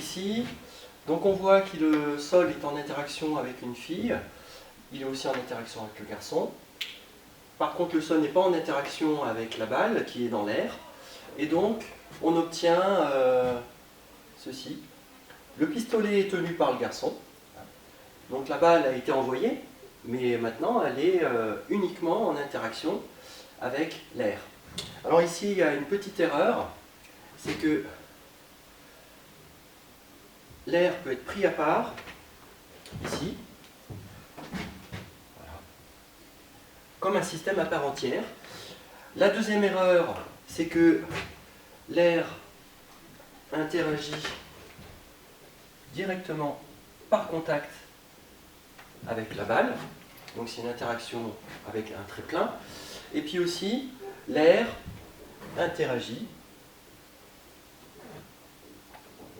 ici, donc on voit que le sol est en interaction avec une fille, il est aussi en interaction avec le garçon. Par contre, le sol n'est pas en interaction avec la balle qui est dans l'air, et donc on obtient ceci. Le pistolet est tenu par le garçon, donc la balle a été envoyée, mais maintenant elle est uniquement en interaction avec l'air. Alors ici il y a une petite erreur, c'est que l'air peut être pris à part, ici, voilà, comme un système à part entière. La deuxième erreur, c'est que l'air interagit directement par contact avec la balle, donc c'est une interaction avec un trait plein, et puis aussi l'air interagit,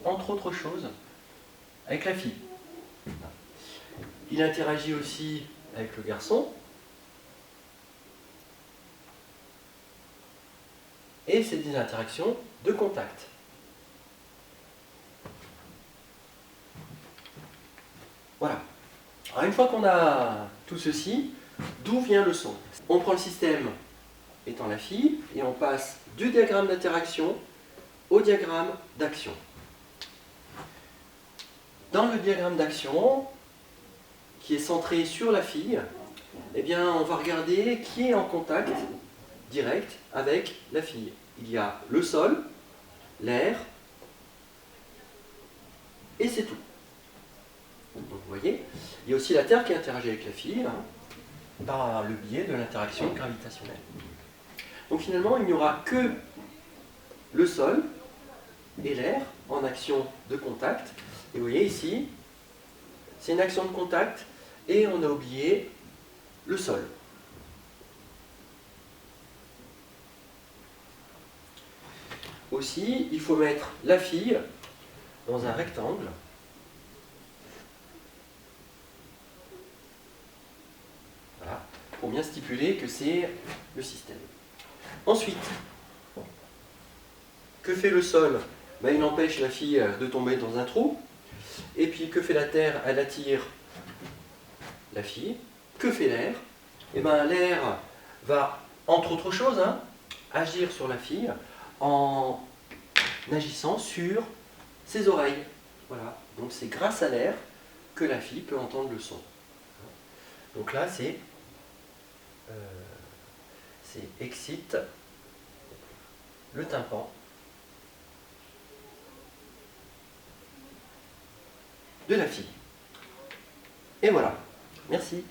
entre autres choses, avec la fille. Il interagit aussi avec le garçon, et c'est des interactions de contact. Voilà. Alors une fois qu'on a tout ceci, d'où vient le son? On prend le système étant la fille et on passe du diagramme d'interaction au diagramme d'action. Dans le diagramme d'action, qui est centré sur la fille, eh bien, on va regarder qui est en contact direct avec la fille. Il y a le sol, l'air, et c'est tout. Donc vous voyez, il y a aussi la Terre qui interagit avec la fille, par le biais de l'interaction gravitationnelle. Donc finalement, il n'y aura que le sol et l'air en action de contact. Et vous voyez ici, c'est une action de contact et on a oublié le sol. Aussi, il faut mettre la fille dans un rectangle. Voilà, pour bien stipuler que c'est le système. Ensuite, que fait le sol? Ben, il empêche la fille de tomber dans un trou. Et puis, que fait la Terre? Elle attire la fille. Que fait l'air? Eh ben, l'air va, entre autres choses, agir sur la fille en agissant sur ses oreilles. Voilà. Donc c'est grâce à l'air que la fille peut entendre le son. Donc là, c'est excite le tympan de la fille. Et voilà. Merci.